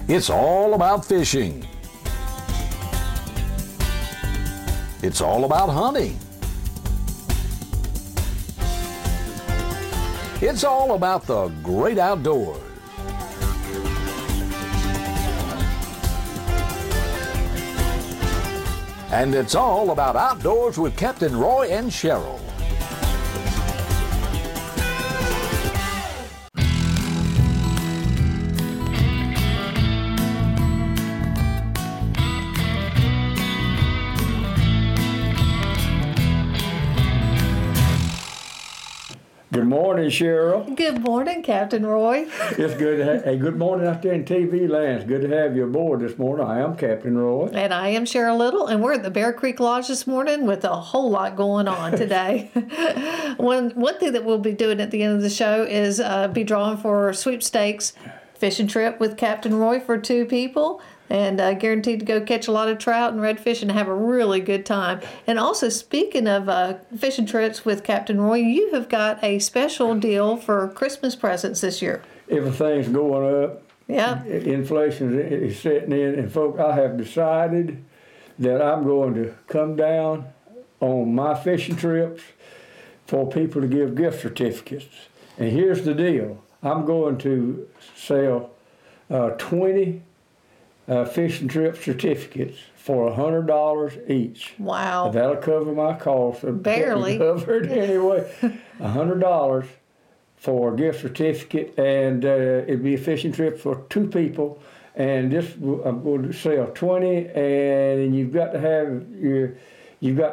It's all about fishing. It's all about hunting. It's all about the great outdoors. And it's all about outdoors with Captain Roy and Cheryl. Good morning, Cheryl. Good morning, Captain Roy. It's good to have, hey, good morning out there in TV land. It's good to have you aboard this morning. I am Captain Roy. And I am Cheryl Little, and we're at the Bear Creek Lodge this morning with a whole lot going on today. One thing that we'll be doing at the end of the show is be drawing for sweepstakes fishing trip with Captain Roy for 2 people. And guaranteed to go catch a lot of trout and redfish and have a really good time. And also, speaking of fishing trips with Captain Roy, you have got a special deal for Christmas presents this year. Everything's going up. Yeah. Inflation is setting in. And, folks, I have decided that I'm going to come down on my fishing trips for people to give gift certificates. And here's the deal. I'm going to sell 20 fishing trip certificates for $100 each. Wow. That'll cover my costs. Barely. Covered anyway. $100 for a gift certificate, and it'd be a fishing trip for 2 people. And this, I'm going to sell 20, and you've got to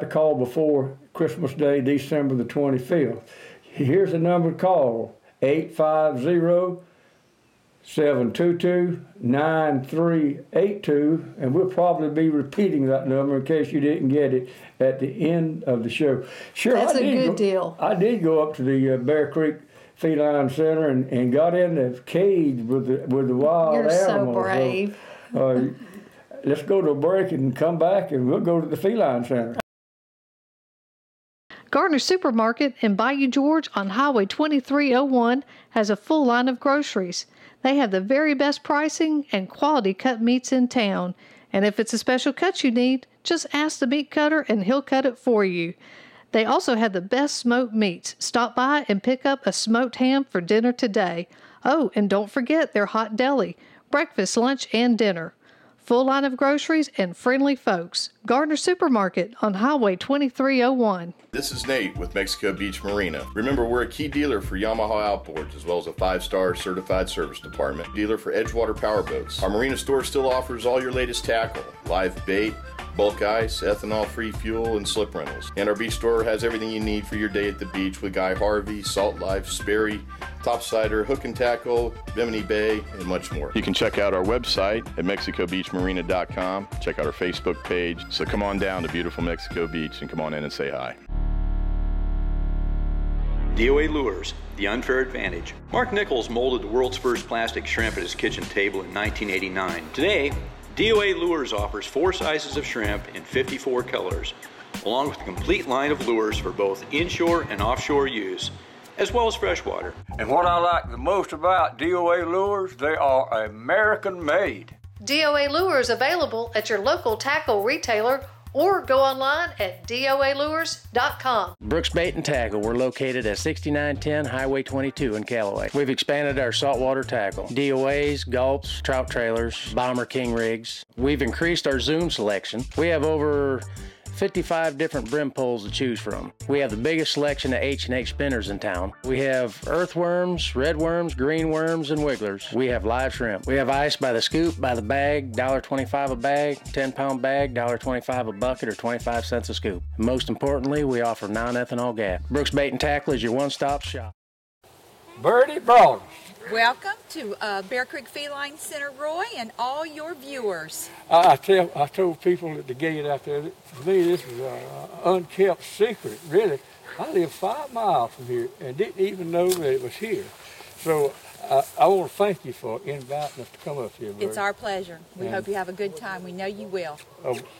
call before Christmas Day, December the 25th. Here's the number to call: 850-722-9382, and we'll probably be repeating that number in case you didn't get it at the end of the show. Sure, that's a good deal. I did go up to the Bear Creek Feline Center and got in the cage with the wild You're animals. so brave. So, let's go to a break and come back, and we'll go to the Feline Center. Gardner Supermarket in Bayou George on Highway 2301 has a full line of groceries. They have the very best pricing and quality cut meats in town. And if it's a special cut you need, just ask the meat cutter and he'll cut it for you. They also have the best smoked meats. Stop by and pick up a smoked ham for dinner today. Oh, and don't forget their hot deli, breakfast, lunch, and dinner. Full line of groceries and friendly folks. Gardner Supermarket on Highway 2301. This is Nate with Mexico Beach Marina. Remember, we're a key dealer for Yamaha outboards, as well as a 5-star certified service department. Dealer for Edgewater powerboats. Our marina store still offers all your latest tackle, live bait, bulk ice, ethanol-free fuel, and slip rentals. And our beach store has everything you need for your day at the beach with Guy Harvey, Salt Life, Sperry, Topsider, Hook and Tackle, Bimini Bay, and much more. You can check out our website at mexicobeachmarina.com. Check out our Facebook page. So come on down to beautiful Mexico Beach and come on in and say hi. DOA Lures, the unfair advantage. Mark Nichols molded the world's first plastic shrimp at his kitchen table in 1989. Today, DOA Lures offers 4 sizes of shrimp in 54 colors, along with a complete line of lures for both inshore and offshore use, as well as freshwater. And what I like the most about DOA Lures, they are American-made. DOA Lures available at your local tackle retailer or go online at doalures.com. Brooks Bait and Tackle. We're located at 6910 Highway 22 in Callaway. We've expanded our saltwater tackle. DOAs, gulps, trout trailers, bomber king rigs. We've increased our Zoom selection. We have over 55 different brim poles to choose from. We have the biggest selection of H&H spinners in town. We have earthworms, red worms, green worms, and wigglers. We have live shrimp. We have ice by the scoop, by the bag, $1.25 a bag, 10-pound bag, $1.25 a bucket, or 25 cents a scoop. And most importantly, we offer non-ethanol gas. Brooks Bait and Tackle is your one-stop shop. Birdie Brown. Welcome to Bear Creek Feline Center, Roy, and all your viewers. I told people at the gate out there, that for me this is an unkept secret, really. I live 5 miles from here and didn't even know that it was here. So I want to thank you for inviting us to come up here, Bertie. It's our pleasure. We And- hope you have a good time. We know you will.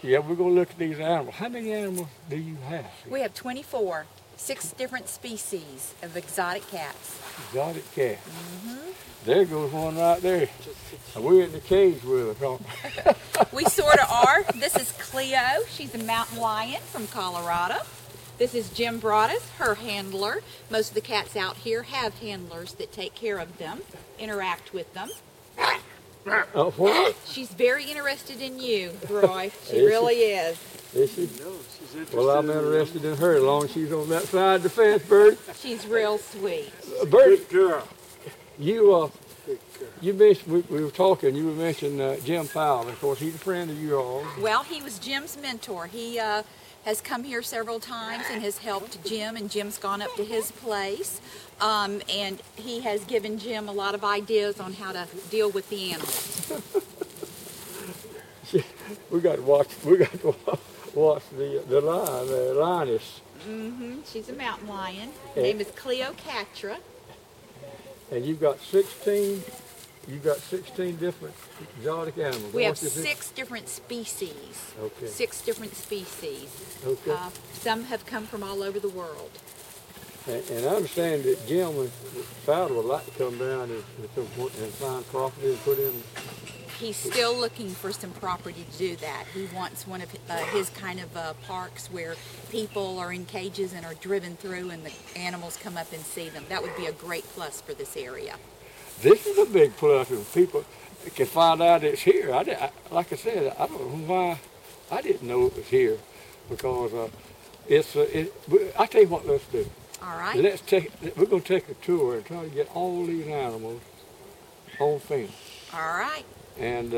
Yeah, we're going to look at these animals. How many animals do you have? We have 24, 6 different species of exotic cats. Exotic cat. There goes one right there. We're in the cage with her. We sort of are. This is Cleo. She's a mountain lion from Colorado. This is Jim Broadus, her handler. Most of the cats out here have handlers that take care of them, interact with them. Oh, what? She's very interested in you, Roy. She Is she? really is. Is she? Well, I'm interested in her as long as she's on that side of the fence, Bert. She's real sweet. Bert, you mentioned, we were talking, you mentioned Jim Powell. Of course, he's a friend of yours. Well, he was Jim's mentor. He has come here several times and has helped Jim, and Jim's gone up to his place. And he has given Jim a lot of ideas on how to deal with the animals. We got to watch the lioness. She's a mountain lion. Her name is Cleopatra. And you've got 16 different exotic animals. We have What's this? 6 different species. Okay. 6 different species. Okay. Some have come from all over the world. And I understand that Jim Fowler would like to come down and find property and put in. He's still looking for some property to do that. He wants one of his kind of parks where people are in cages and are driven through and the animals come up and see them. That would be a great plus for this area. This is a big plus if people can find out it's here. Like I said, I don't know why I didn't know it was here, because I tell you what, let's do. All right. We're going to take a tour and try to get all these animals on film All right. and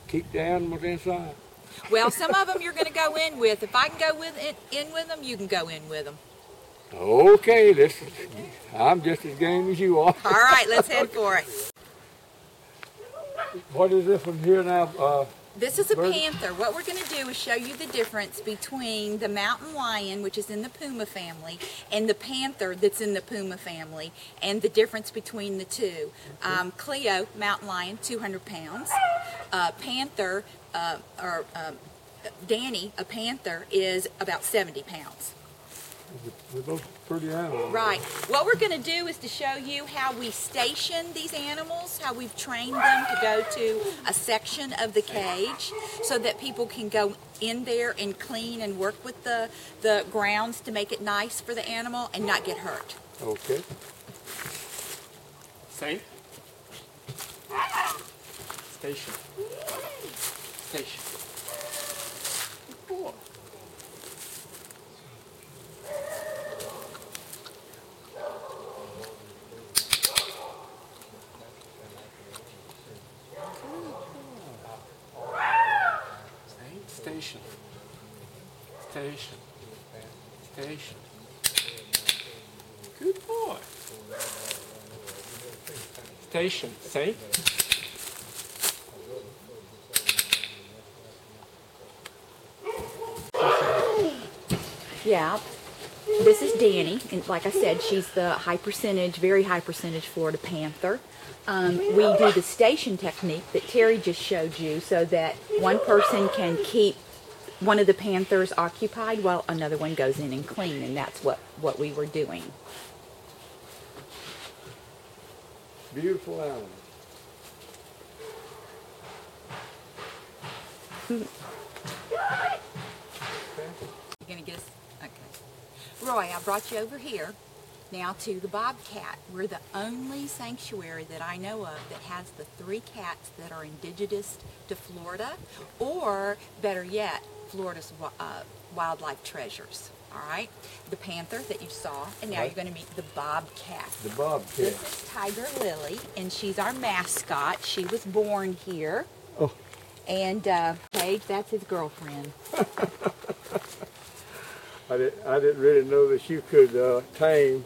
keep the animals inside. Well, some of them you're going to go in with. If I can go in with them, you can go in with them. Okay, I'm just as game as you are. All right, let's head for it. What is this one here now? This is a Bird? panther. What we're going to do is show you the difference between the mountain lion, which is in the puma family, and the panther that's in the puma family, and the difference between the two. Cleo, mountain lion, 200 pounds. Panther, Danny, a panther, is about 70 pounds. They're both pretty animals. Right. What we're going to do is to show you how we station these animals, how we've trained them to go to a section of the cage so that people can go in there and clean and work with the grounds to make it nice for the animal and not get hurt. Okay. Safe. Station. Station. Good boy. Station. Station. Station. Good boy. Station. Safe. Yeah. This is Danny, and like I said, she's the very high percentage Florida Panther. We do the station technique that Terry just showed you so that one person can keep one of the panthers occupied while another one goes in and clean, and that's what we were doing. Beautiful animal. You're going to get us? Okay. Roy, I brought you over here now to the bobcat. We're the only sanctuary that I know of that has the 3 cats that are indigenous to Florida, or better yet, Florida's wildlife treasures. All right? The panther that you saw, and now you're going to meet the bobcat. The bobcat. This is Tiger Lily, and she's our mascot. She was born here. Oh. And Paige, that's his girlfriend. I didn't really know that you could tame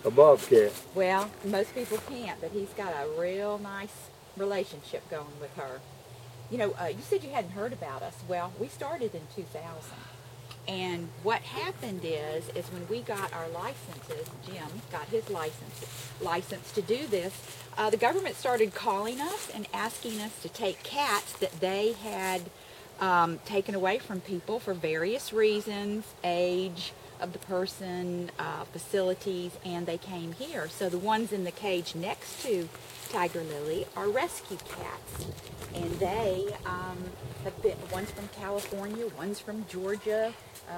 a bobcat. Well, most people can't, but he's got a real nice relationship going with her. You know, you said you hadn't heard about us. Well, we started in 2000. And what happened is when we got our licenses, Jim got his license to do this, the government started calling us and asking us to take cats that they had taken away from people for various reasons, age of the person, facilities, and they came here. So the ones in the cage next to Tiger Lily are rescue cats, and they have been, one's from California, one's from Georgia.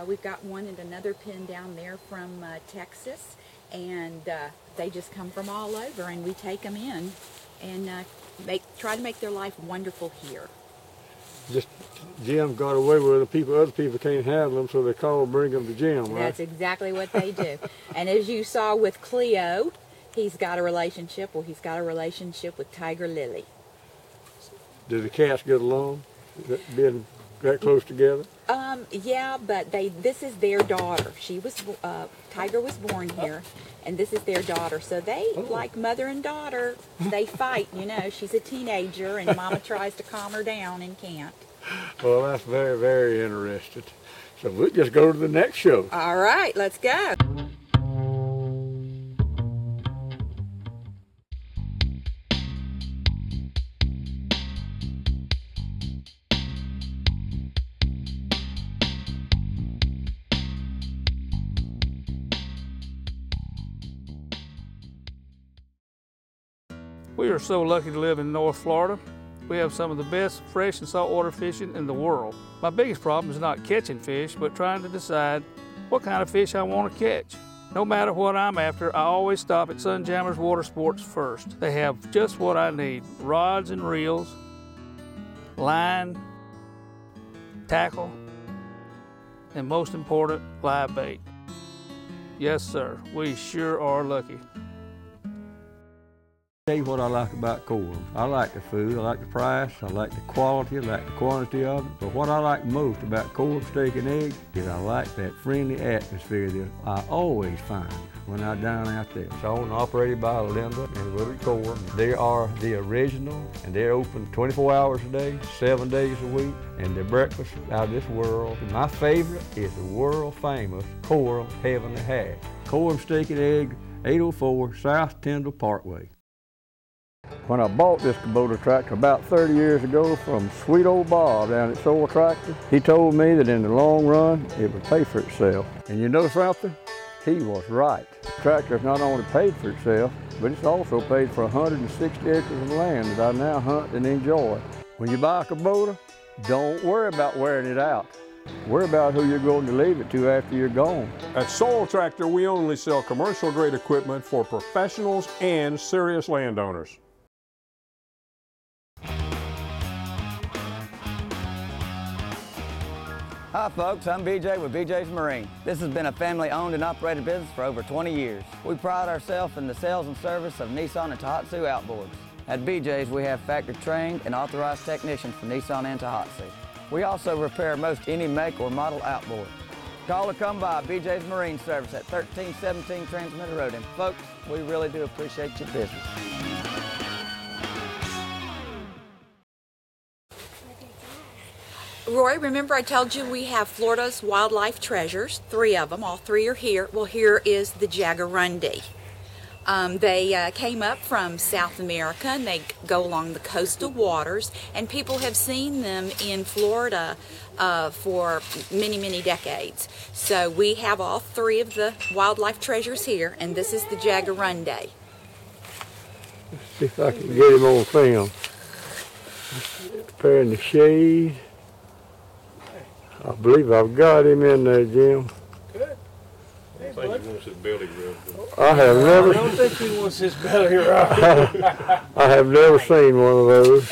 We've got one in another pen down there from Texas, and they just come from all over, and we take them in and try to make their life wonderful here. Just Jim got away with it. Other people can't handle them, so they bring them to Jim, right? That's exactly what they do. And as you saw with Cleo, he's got a relationship with Tiger Lily. Do the cats get along, being that close together? Yeah, but this is their daughter. Tiger was born here, and this is their daughter. So they, like mother and daughter, they fight, you know. She's a teenager, and Mama tries to calm her down and can't. Well, that's very, very interesting. So we'll just go to the next show. All right, let's go. We are so lucky to live in North Florida. We have some of the best fresh and saltwater fishing in the world. My biggest problem is not catching fish, but trying to decide what kind of fish I want to catch. No matter what I'm after, I always stop at Sunjammers Water Sports first. They have just what I need: rods and reels, line, tackle, and most important, live bait. Yes, sir, we sure are lucky. Tell you what I like about Coram. I like the food, I like the price, I like the quality, I like the quantity of it. But what I like most about Coram Steak and Eggs is I like that friendly atmosphere that I always find when I'm down out there. It's owned and operated by Linda and Willard Coram. They are the original, and they're open 24 hours a day, 7 days a week, and their breakfast out of this world. And my favorite is the world famous Coram Heavenly Hash. Coram Steak and Eggs, 804 South Tyndall Parkway. When I bought this Kubota tractor about 30 years ago from sweet old Bob down at Soul Tractor, he told me that in the long run, it would pay for itself. And you know something? He was right. The tractor's not only paid for itself, but it's also paid for 160 acres of land that I now hunt and enjoy. When you buy a Kubota, don't worry about wearing it out. Worry about who you're going to leave it to after you're gone. At Soul Tractor, we only sell commercial-grade equipment for professionals and serious landowners. Hi folks, I'm BJ with BJ's Marine. This has been a family-owned and operated business for over 20 years. We pride ourselves in the sales and service of Nissan and Tohatsu outboards. At BJ's, we have factory-trained and authorized technicians for Nissan and Tohatsu. We also repair most any make or model outboard. Call or come by BJ's Marine Service at 1317 Transmitter Road. And folks, we really do appreciate your business. Roy, remember I told you we have Florida's wildlife treasures, 3 of them. All 3 are here. Well, here is the Jaguarundi. They came up from South America, and they go along the coastal waters, and people have seen them in Florida for many, many decades. So we have all 3 of the wildlife treasures here, and this is the Jaguarundi. Let's see if I can get him on film. Preparing the shade. I believe I've got him in there, Jim. Good. I think he wants his belly rubbed. I have never. I don't think he wants his belly rubbed. I have never seen one of those.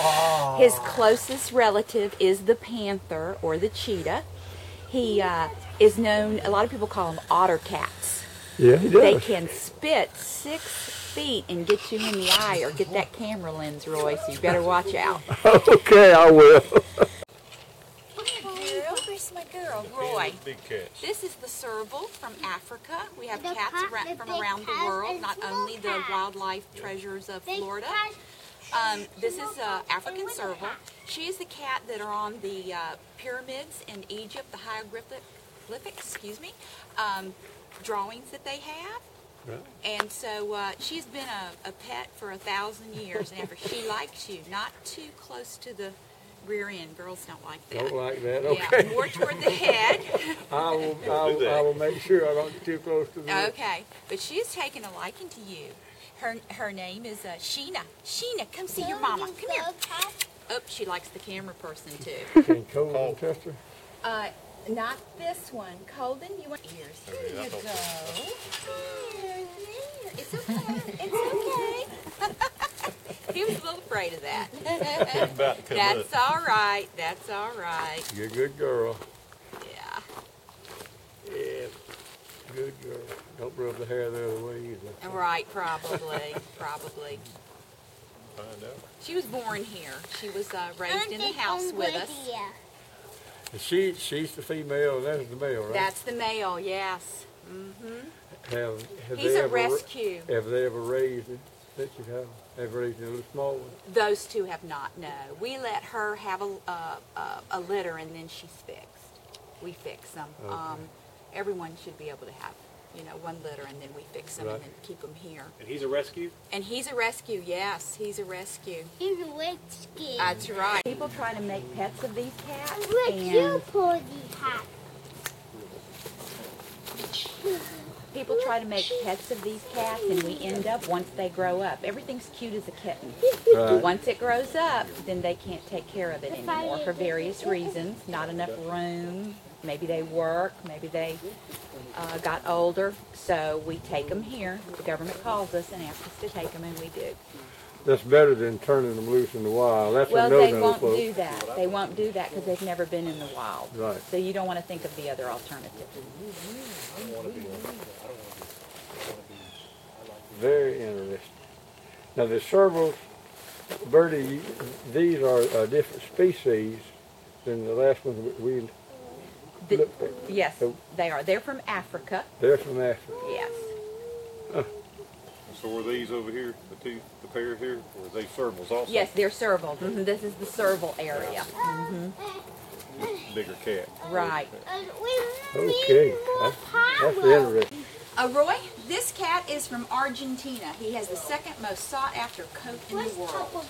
His closest relative is the panther or the cheetah. He is known, a lot of people call them otter cats. Yeah, he does. They can spit 6 feet and get you in the eye or get that camera lens, Roy, so you better watch out. Okay, I will. Where's my girl, Roy? This is the serval from Africa. We have cats from around the world, not only the wildlife treasures of Florida. This is African serval. She is the cat that are on the pyramids in Egypt, the hieroglyphic hieroglyphics, excuse me, drawings that they have. Right. And so she's been a pet for 1,000 years and ever. She likes you, not too close to the rear end. Girls don't like that. Don't like that, okay. Yeah, more toward the head. I will make sure I don't get too close to the Okay, but she's taken a liking to you. Her name is Sheena. Sheena, come see your mama. Come here. Oh, she likes the camera person too. Can Colden test her? Not this one. Colden, you want ears? Here you go. Here. It's okay. It's okay. He was a little afraid of that. That's all right. That's all right. You're a good girl. Yeah. Yeah. Good girl. Don't rub the hair the other way either. Right, probably. Probably. She was born here. She was raised in the house with us. And she's the female and that's the male, right? That's the male, yes. Mm-hmm. Have He's they a ever, rescue. Have they ever raised it? That you have raised a little small one? Those two have not, no. We let her have a litter and then she's fixed. We fix them. Okay. Everyone should be able to have, one litter and then we fix them and then keep them here. And he's a rescue? And he's a rescue, yes. He's a rescue. He's a rescue. That's right. People try to make pets of these cats. What you pull these hats? People try to make pets of these cats, and we end up, once they grow up, everything's cute as a kitten. Right. Once it grows up, then they can't take care of it anymore for various reasons. Not enough room. Maybe they work. Maybe they got older. So we take them here. The government calls us and asks us to take them, and we do. That's better than turning them loose in the wild. That's Well, a they no-no, won't folks. do that. They won't do that because they've never been in the wild. Right. So you don't want to think of the other alternative. Very interesting. Now the servals, Bertie, these are a different species than the last one we looked at. Yes, they are. They're from Africa. They're from Africa. Yes. So were these over here, the pair here, or are they servals also? Yes, they're serval. This is the serval area. Bigger cat. Right. Okay, that's interesting. Roy, this cat is from Argentina. He has the second most sought after coat in the world.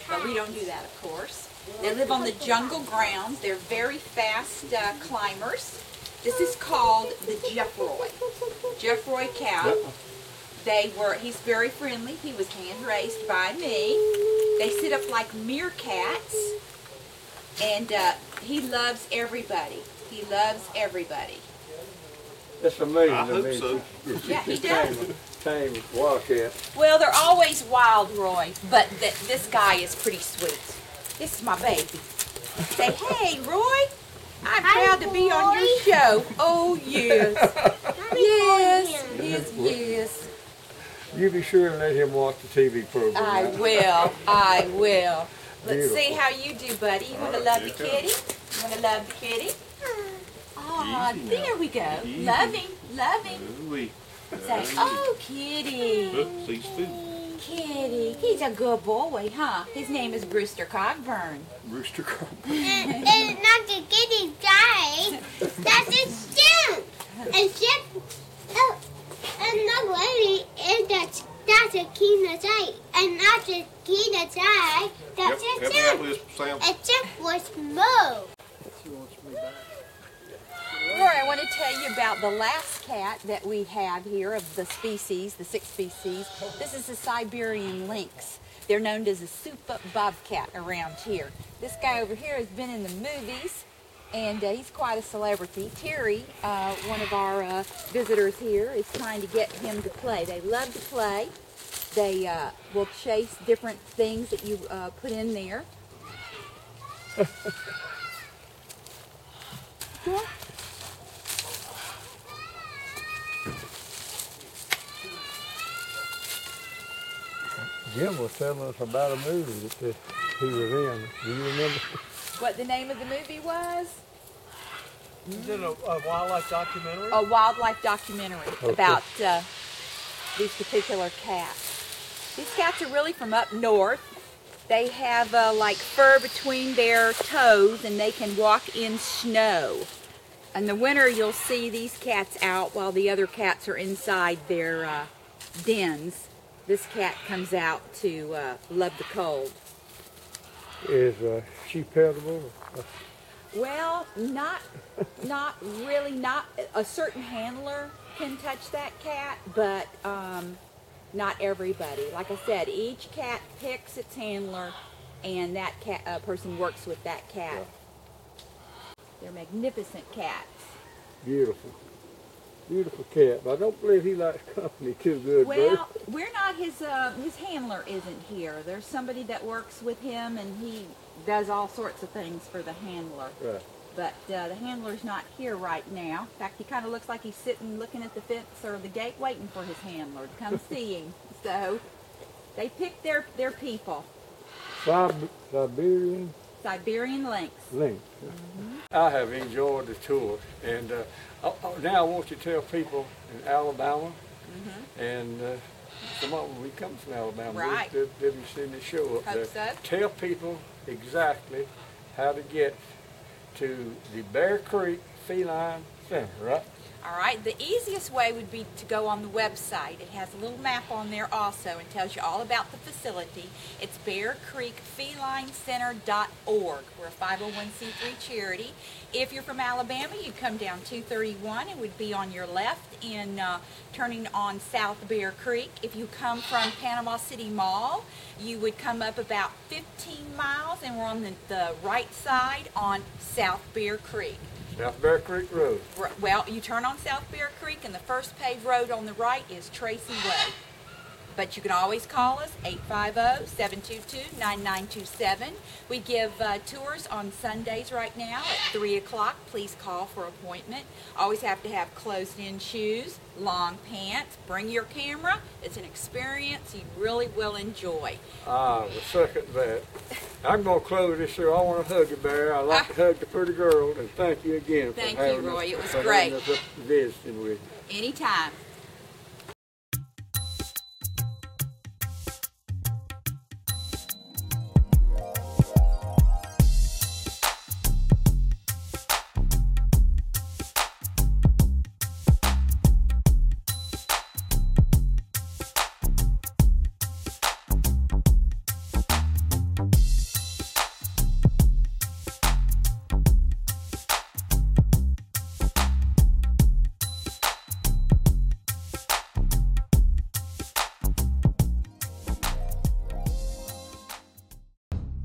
But we don't do that, of course. They live on the jungle grounds. They're very fast climbers. This is called the Jeffroy. Jeffroy cow. He's very friendly. He was hand raised by me. They sit up like meerkats. And he loves everybody. He loves everybody. It's amazing I to hope me. so. Yeah, he does. Tame wildcat. Well, they're always wild, Roy, but this guy is pretty sweet. This is my baby. Say, hey, Roy, I'm proud to be on your show. Oh, yes. Yes. You be sure and let him watch the TV program. I will. Let's Beautiful. see how you do, buddy. You want to love the kitty? You want to love the kitty? Oh, there we go. Loving. Say, oh, kitty. He's food. Kitty. He's a good boy, huh? His name is Brewster Cogburn. Rooster Cogburn. It's not the kitty guy. That's a ship. A ship. And not really. That's a keenest eye. And that's a keenest eye. That's a ship. A ship was moved. Roy, I want to tell you about the last cat that we have here of the species, the 6 species. This is the Siberian lynx. They're known as a soup-up bobcat around here. This guy over here has been in the movies, and he's quite a celebrity. Terry, one of our visitors here, is trying to get him to play. They love to play. They will chase different things that you put in there. Yeah. Jim was telling us about a movie that he was in. Do you remember? What the name of the movie was? Is it a wildlife documentary? A wildlife documentary about these particular cats. These cats are really from up north. They have like fur between their toes and they can walk in snow. In the winter, you'll see these cats out while the other cats are inside their dens. This cat comes out to love the cold. Is she pettable? Well, not really. Not a certain handler can touch that cat, but not everybody. Like I said, each cat picks its handler, and that cat person works with that cat. Yeah. They're magnificent cats. Beautiful. Beautiful cat, but I don't believe he likes company too good. Well, we're not his handler isn't here. There's somebody that works with him, and he does all sorts of things for the handler. Right. But the handler's not here right now. In fact, he kind of looks like he's sitting looking at the fence or the gate waiting for his handler to come see him. So they pick their people. Siberian lynx. Lynx. Mm-hmm. I have enjoyed the tour, and now I want you to tell people in Alabama, mm-hmm. and some of them we come from Alabama. Right. They've seen the show up there. So. Tell people exactly how to get to the Bear Creek Feline Center, right? All right, the easiest way would be to go on the website. It has a little map on there also and tells you all about the facility. It's BearCreekFelineCenter.org. We're a 501c3 charity. If you're from Alabama, you come down 231. It would be on your left in turning on South Bear Creek. If you come from Panama City Mall, you would come up about 15 miles, and we're on the right side on South Bear Creek. South Bear Creek Road. Well, you turn on South Bear Creek, and the first paved road on the right is Tracy Way. But you can always call us, 850-722-9927. We give tours on Sundays right now at 3 o'clock. Please call for an appointment. Always have to have closed-in shoes, long pants. Bring your camera. It's an experience you really will enjoy. I will second that. I'm going to close this show. I want to hug you, Bear. I like to hug the pretty girl, and thank you again. Thank you, Roy. It was great. Visiting with you. Anytime.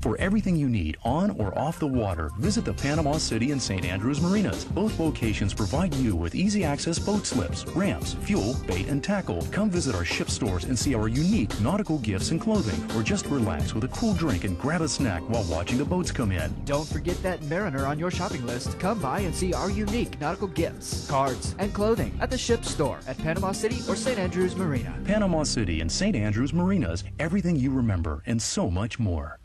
For everything you need on or off the water, visit the Panama City and St. Andrews Marinas. Both locations provide you with easy access boat slips, ramps, fuel, bait, and tackle. Come visit our ship stores and see our unique nautical gifts and clothing, or just relax with a cool drink and grab a snack while watching the boats come in. Don't forget that Mariner on your shopping list. Come by and see our unique nautical gifts, cards, and clothing at the ship store at Panama City or St. Andrews Marina. Panama City and St. Andrews Marinas, everything you remember and so much more.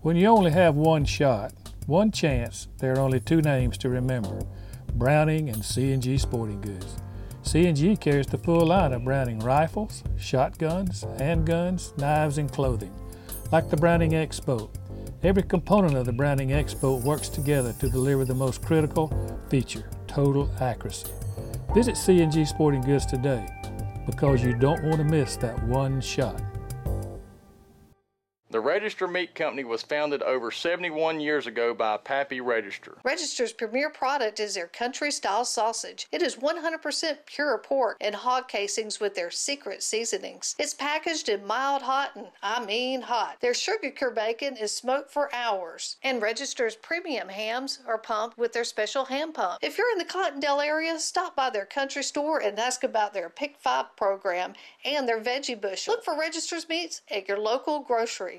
When you only have one shot, one chance, there are only two names to remember: Browning and C&G Sporting Goods. C&G carries the full line of Browning rifles, shotguns, handguns, knives, and clothing. Like the Browning X-Boat, every component of the Browning X-Boat works together to deliver the most critical feature: total accuracy. Visit C&G Sporting Goods today, because you don't want to miss that one shot. The Register Meat Company was founded over 71 years ago by Pappy Register. Register's premier product is their country-style sausage. It is 100% pure pork and hog casings with their secret seasonings. It's packaged in mild hot, and I mean hot. Their sugar cure bacon is smoked for hours. And Register's premium hams are pumped with their special ham pump. If you're in the Cottondale area, stop by their country store and ask about their Pick 5 program and their veggie bushel. Look for Register's meats at your local grocery.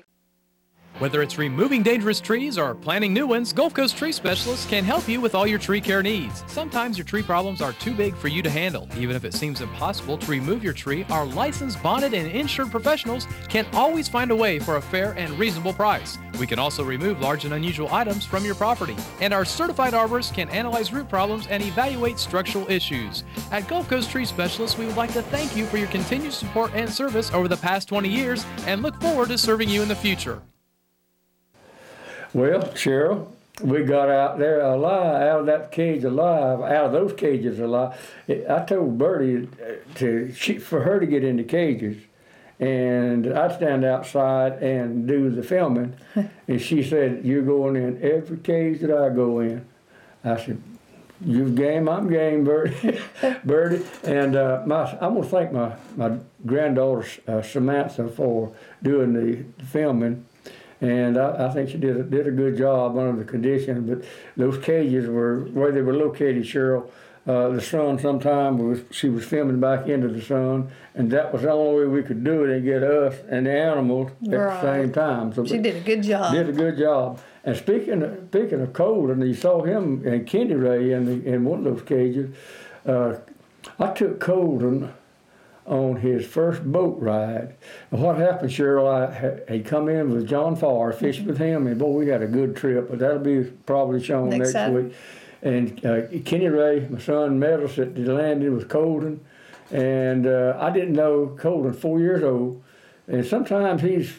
Whether it's removing dangerous trees or planting new ones, Gulf Coast Tree Specialists can help you with all your tree care needs. Sometimes your tree problems are too big for you to handle. Even if it seems impossible to remove your tree, our licensed, bonded, and insured professionals can always find a way for a fair and reasonable price. We can also remove large and unusual items from your property. And our certified arborists can analyze root problems and evaluate structural issues. At Gulf Coast Tree Specialists, we would like to thank you for your continued support and service over the past 20 years and look forward to serving you in the future. Well, Cheryl, we got out there alive, out of that cage alive, out of those cages alive. I told Bertie for her to get in the cages, and I'd stand outside and do the filming, and she said, "You're going in every cage that I go in." I said, "You game? I'm game, Bertie." Bertie, and I want to thank my granddaughter Samantha for doing the filming. And I think she did a good job under the conditions, but those cages were where they were located, Cheryl. The sun sometimes she was filming back into the sun, and that was the only way we could do it and get us and the animals at the same time. So she did a good job. Did a good job. And speaking of Colden, you saw him and Kenny Ray in one of those cages. I took Colden on his first boat ride. And what happened, Cheryl, he come in with John Farr, fished with him, and boy, we had a good trip, but that'll be probably shown next week. And Kenny Ray, my son, met us at the landing with Colden, and I didn't know Colden, 4 years old, and sometimes he's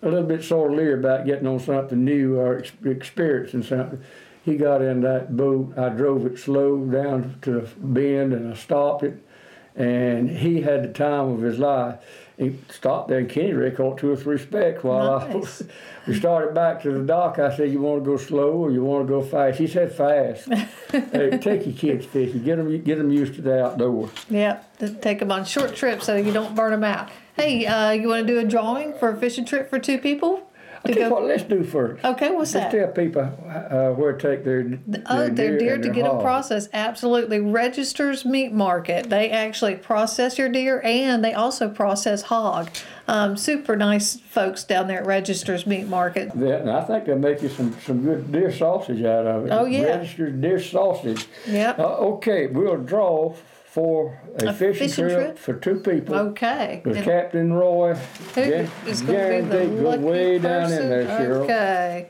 a little bit sore leery about getting on something new or experiencing something. He got in that boat, I drove it slow down to the bend, and I stopped it, and he had the time of his life. He stopped there, and Kenny Ray caught 2 or 3 specks while we started back to the dock. I said, "You want to go slow or you want to go fast?" He said, "Fast." Hey, take your kids fishing. Get them used to the outdoors. Yep, take them on short trips so you don't burn them out. Hey, you want to do a drawing for a fishing trip for 2 people? I'll tell you what, let's do first. Okay, what's that? Let's tell people where to take their deer to get them processed. Absolutely. Register's Meat Market. They actually process your deer, and they also process hog. Super nice folks down there at Register's Meat Market. And I think they'll make you some good deer sausage out of it. Oh, yeah. Registered deer sausage. Yep. Okay, we'll draw for a fishing trip for 2 people. Okay. With Captain Roy. Who is going to be the lucky way person? Down in there, Cheryl. Okay.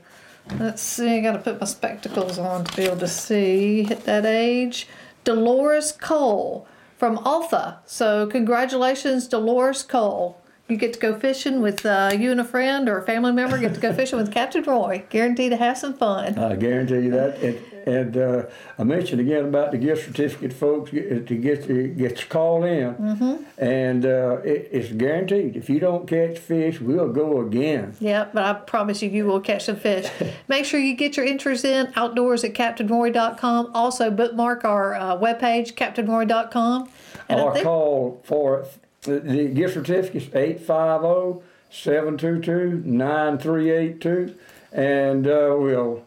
Let's see. I got to put my spectacles on to be able to see. Hit that age. Dolores Cole from Alpha. So congratulations, Dolores Cole. You get to go fishing with you and a friend or a family member. Get to go fishing with Captain Roy. Guaranteed to have some fun. I guarantee you that. And I mentioned again about the gift certificate, folks, to get your call in. Mm-hmm. And it's guaranteed. If you don't catch fish, we'll go again. Yeah, but I promise you will catch some fish. Make sure you get your entries in outdoors at CaptainRoy.com. Also bookmark our webpage, CaptainRoy.com. Or call for the gift certificates, 850-722-9382. And we'll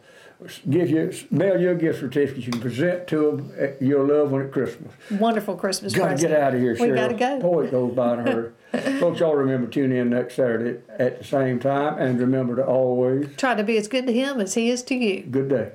mail you a gift certificate you can present to them your loved one at Christmas. Wonderful Christmas present. Got to get out of here, Cheryl. We got to go. Boy, it goes by in a hurry. Folks, y'all remember, tune in next Saturday at the same time, and remember to always try to be as good to him as he is to you. Good day.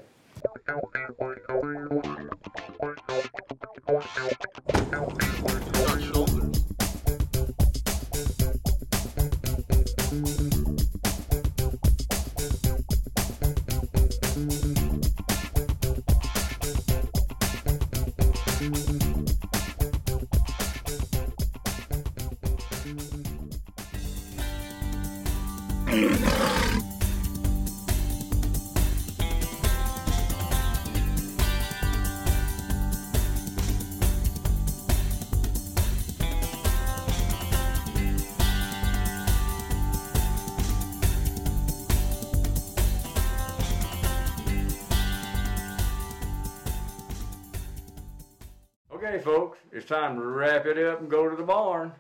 Okay, folks, it's time to wrap it up and go to the barn.